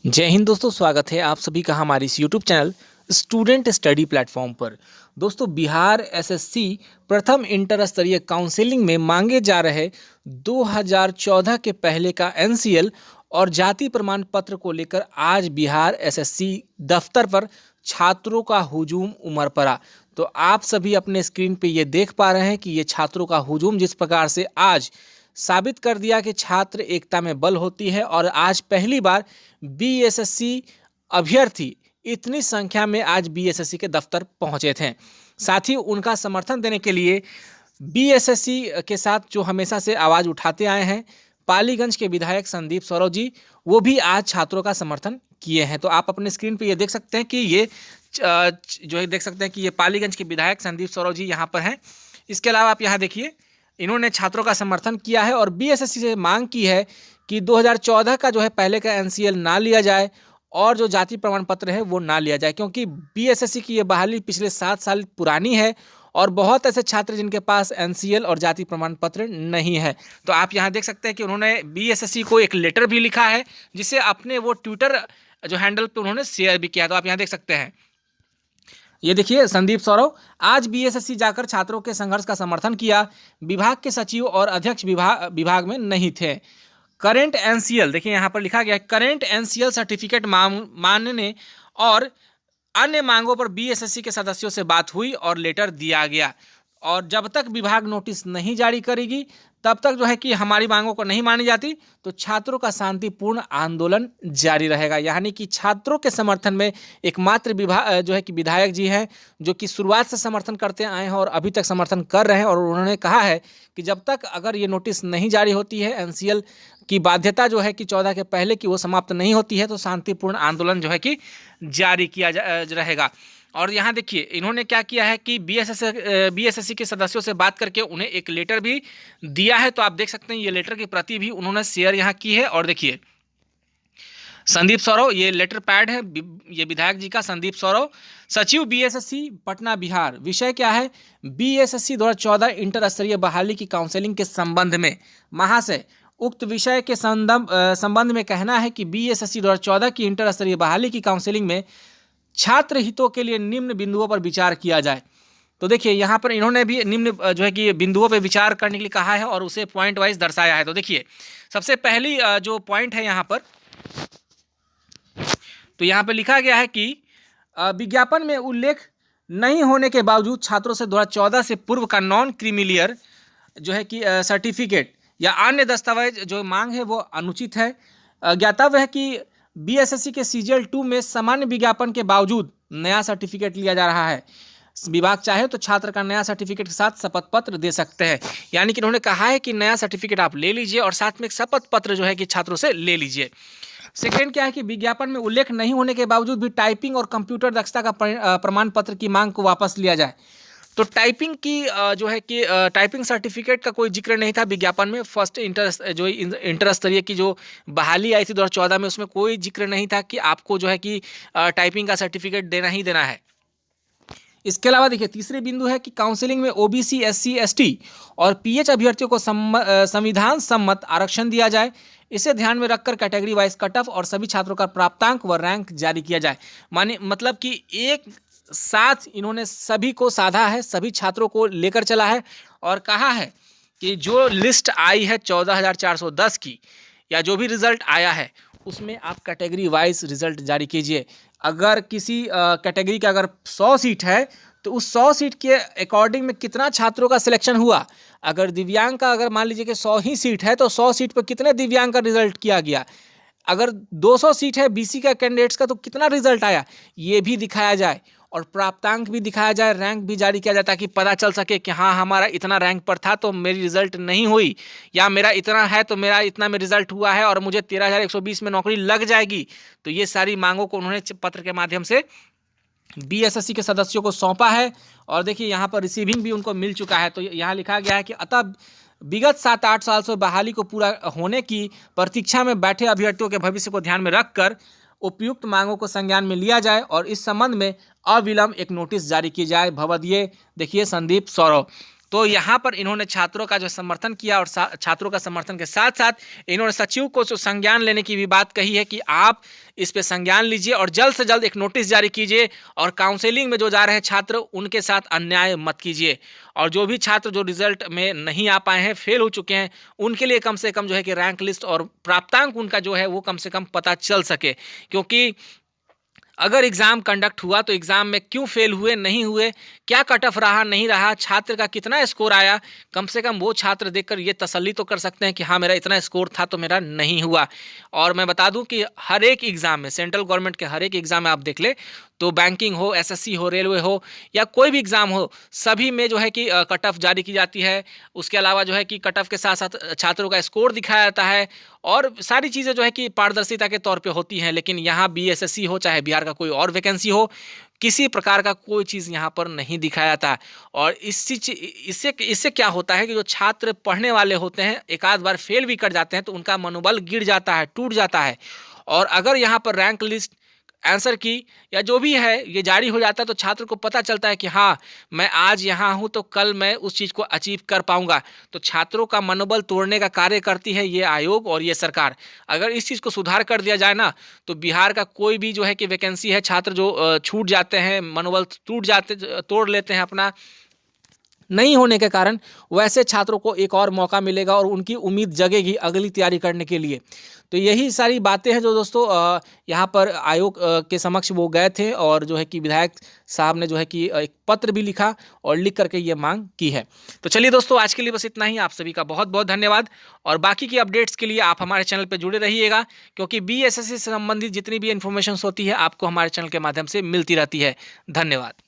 जय हिंद दोस्तों, स्वागत है आप सभी का हमारे इस YouTube channel student study platform पर। दोस्तों, बिहार एसएससी प्रथम इंटर स्तरीय काउंसलिंग में मांगे जा रहे 2014 के पहले का एनसीएल और जाति प्रमाण पत्र को लेकर आज बिहार एसएससी दफ्तर पर छात्रों का हुजूम उमड़ पड़ा। तो आप सभी अपने स्क्रीन पे ये देख पा रहे हैं कि ये छात्रों का हुजूम जिस प्रकार से आज साबित कर दिया कि छात्र एकता में बल होती है। और आज पहली बार बीएसएससी अभ्यर्थी इतनी संख्या में आज बीएसएससी के दफ्तर पहुंचे थे। साथ ही उनका समर्थन देने के लिए बीएसएससी के साथ जो हमेशा से आवाज़ उठाते आए हैं पालीगंज के विधायक संदीप सौरव जी, वो भी आज छात्रों का समर्थन किए हैं। तो आप अपने स्क्रीन पे ये देख सकते हैं कि ये जो है देख सकते हैं कि ये पालीगंज के विधायक संदीप सौरव जी यहाँ पर हैं। इसके अलावा आप यहाँ देखिए, इन्होंने छात्रों का समर्थन किया है और बीएसएससी से मांग की है कि 2014 का जो है पहले का एनसीएल ना लिया जाए और जो जाति प्रमाण पत्र है वो ना लिया जाए, क्योंकि बीएसएससी की ये बहाली पिछले 7 साल पुरानी है और बहुत ऐसे छात्र जिनके पास एनसीएल और जाति प्रमाण पत्र नहीं है। तो आप यहाँ देख सकते हैं कि उन्होंने बीएसएससी को एक लेटर भी लिखा है जिसे अपने वो ट्विटर जो हैंडल पे उन्होंने शेयर भी किया। तो आप यहाँ देख सकते हैं, ये देखिए संदीप सौरव आज बीएसएससी जाकर छात्रों के संघर्ष का समर्थन किया। विभाग के सचिव और अध्यक्ष विभाग में नहीं थे। करेंट एनसीएल देखिए यहाँ पर लिखा गया है, करेंट एनसीएल सर्टिफिकेट मानने और अन्य मांगों पर बीएसएससी के सदस्यों से बात हुई और लेटर दिया गया। और जब तक विभाग नोटिस नहीं जारी करेगी तब तक जो है कि हमारी मांगों को नहीं मानी जाती तो छात्रों का शांतिपूर्ण आंदोलन जारी रहेगा। यानी कि छात्रों के समर्थन में एकमात्र जो है कि विधायक जी हैं जो कि शुरुआत से समर्थन करते आए हैं और अभी तक समर्थन कर रहे हैं। और उन्होंने कहा है कि जब तक अगर ये नोटिस नहीं जारी होती है, एनसीएल की बाध्यता जो है कि 14 के पहले की वो समाप्त नहीं होती है, तो शांतिपूर्ण आंदोलन जो है कि जारी किया रहेगा। और यहाँ देखिए इन्होंने क्या किया है कि बीएसएससी के सदस्यों से बात करके उन्हें एक लेटर भी दिया है। तो आप देख सकते हैं ये लेटर की प्रति भी उन्होंने शेयर यहाँ की है। और देखिए संदीप सौरव, ये लेटर पैड है ये विधायक जी का, संदीप सौरव, सचिव बीएसएससी पटना बिहार। विषय क्या है? बीएसएससी 2014 इंटर स्तरीय बहाली की काउंसलिंग के संबंध में महाशय उक्त विषय के संबंध में कहना है कि बीएसएससी 2014 की इंटर स्तरीय बहाली की काउंसलिंग में छात्र हितों के लिए निम्न बिंदुओं पर विचार किया जाए। तो देखिए यहाँ पर इन्होंने भी निम्न जो है कि बिंदुओं पर विचार करने के लिए कहा है और उसे पॉइंट वाइज दर्शाया है। तो देखिए सबसे पहली जो पॉइंट है यहाँ पर, तो यहाँ पर लिखा गया है कि विज्ञापन में उल्लेख नहीं होने के बावजूद छात्रों से 2014 से पूर्व का नॉन क्रीमिलियर जो है कि सर्टिफिकेट या अन्य दस्तावेज जो मांग है वो अनुचित है। ज्ञातव्य है कि बीएसएससी के सीजीएल 2 में सामान्य विज्ञापन के बावजूद नया सर्टिफिकेट लिया जा रहा है। विभाग चाहे तो छात्र का नया सर्टिफिकेट के साथ शपथ पत्र दे सकते हैं। यानी कि उन्होंने कहा है कि नया सर्टिफिकेट आप ले लीजिए और साथ में एक शपथ पत्र जो है कि छात्रों से ले लीजिए। सेकेंड क्या है कि विज्ञापन में उल्लेख नहीं होने के बावजूद भी टाइपिंग और कंप्यूटर दक्षता का प्रमाण पत्र की मांग को वापस लिया जाए। तो टाइपिंग की जो है कि टाइपिंग सर्टिफिकेट का कोई जिक्र नहीं था विज्ञापन में। फर्स्ट इंटर स्तरीय की जो बहाली आई थी 2014 में, उसमें कोई जिक्र नहीं था कि आपको जो है कि टाइपिंग का सर्टिफिकेट देना ही देना है। इसके अलावा देखिए तीसरे बिंदु है कि काउंसलिंग में ओबीसी, एससी, एसटी और पीएच अभ्यर्थियों को संविधान सम्मत आरक्षण दिया जाए। इसे ध्यान में रखकर कैटेगरी वाइज कट ऑफ और सभी छात्रों का प्राप्तांक व रैंक जारी किया जाए। मतलब कि एक साथ इन्होंने सभी को साधा है, सभी छात्रों को लेकर चला है और कहा है कि जो लिस्ट आई है 14,410 की या जो भी रिजल्ट आया है उसमें आप कैटेगरी वाइज रिजल्ट जारी कीजिए। अगर किसी कैटेगरी का अगर 100 सीट है तो उस 100 सीट के अकॉर्डिंग में कितना छात्रों का सिलेक्शन हुआ। अगर दिव्यांग का अगर मान लीजिए कि 100 ही सीट है तो 100 सीट पर कितने दिव्यांग का रिजल्ट किया गया। अगर 200 सीट है बीसी का कैंडिडेट्स का तो कितना रिजल्ट आया, ये भी दिखाया जाए और प्राप्तांक भी दिखाया जाए, रैंक भी जारी किया जाए ताकि पता चल सके कि हाँ हमारा इतना रैंक पर था तो मेरी रिजल्ट नहीं हुई, या मेरा इतना है तो मेरा इतना में रिजल्ट हुआ है और मुझे 13,120 में नौकरी लग जाएगी। तो ये सारी मांगों को उन्होंने पत्र के माध्यम से बीएसएससी के सदस्यों को सौंपा है। और देखिए यहाँ पर रिसीविंग भी उनको मिल चुका है। तो यहाँ लिखा गया है कि अतः विगत 7-8 साल से बहाली को पूरा होने की प्रतीक्षा में बैठे अभ्यर्थियों के भविष्य को ध्यान में रखकर उपयुक्त मांगों को संज्ञान में लिया जाए और इस संबंध में अविलंब एक नोटिस जारी की जाए। भवदीय देखिए संदीप सौरव। तो यहाँ पर इन्होंने छात्रों का जो समर्थन किया और छात्रों का समर्थन के साथ साथ इन्होंने सचिव को संज्ञान लेने की भी बात कही है कि आप इस पे संज्ञान लीजिए और जल्द से जल्द एक नोटिस जारी कीजिए और काउंसलिंग में जो जा रहे हैं छात्र उनके साथ अन्याय मत कीजिए। और जो भी छात्र जो रिजल्ट में नहीं आ पाए हैं, फेल हो चुके हैं, उनके लिए कम से कम जो है कि रैंक लिस्ट और प्राप्तांक उनका जो है वो कम से कम पता चल सके। क्योंकि अगर एग्ज़ाम कंडक्ट हुआ तो एग्ज़ाम में क्यों फेल हुए, नहीं हुए, क्या कट ऑफ रहा, नहीं रहा, छात्र का कितना स्कोर आया, कम से कम वो छात्र देखकर ये तसल्ली तो कर सकते हैं कि हाँ मेरा इतना स्कोर था तो मेरा नहीं हुआ। और मैं बता दूं कि हर एक एग्ज़ाम में, सेंट्रल गवर्नमेंट के हर एक एग्ज़ाम में आप देख ले तो बैंकिंग हो, एसएससी हो, रेलवे हो या कोई भी एग्ज़ाम हो, सभी में जो है कि कट ऑफ जारी की जाती है। उसके अलावा जो है कि कट ऑफ के साथ साथ छात्रों का स्कोर दिखाया जाता है और सारी चीज़ें जो है कि पारदर्शिता के तौर पे होती हैं। लेकिन यहाँ बीएसएससी हो चाहे बिहार का कोई और वैकेंसी हो, किसी प्रकार का कोई चीज़ यहाँ पर नहीं दिखाया जाता। और इससे क्या होता है कि जो छात्र पढ़ने वाले होते हैं, एक आध बार फेल भी कर जाते हैं तो उनका मनोबल गिर जाता है, टूट जाता है। और अगर यहाँ पर रैंक लिस्ट, आंसर की या जो भी है ये जारी हो जाता है तो छात्र को पता चलता है कि हाँ मैं आज यहाँ हूँ तो कल मैं उस चीज़ को अचीव कर पाऊंगा। तो छात्रों का मनोबल तोड़ने का कार्य करती है ये आयोग और ये सरकार। अगर इस चीज़ को सुधार कर दिया जाए ना तो बिहार का कोई भी जो है कि वैकेंसी है, छात्र जो छूट जाते हैं, मनोबल तोड़ लेते हैं अपना, नहीं होने के कारण वैसे छात्रों को एक और मौका मिलेगा और उनकी उम्मीद जगेगी अगली तैयारी करने के लिए। तो यही सारी बातें हैं जो दोस्तों यहाँ पर आयोग के समक्ष वो गए थे और जो है कि विधायक साहब ने जो है कि एक पत्र भी लिखा और लिख करके ये मांग की है। तो चलिए दोस्तों, आज के लिए बस इतना ही। आप सभी का बहुत बहुत धन्यवाद और बाकी की अपडेट्स के लिए आप हमारे चैनल पर जुड़े रहिएगा, क्योंकि बीएसएससी से संबंधित जितनी भी इन्फॉर्मेशन होती है आपको हमारे चैनल के माध्यम से मिलती रहती है। धन्यवाद।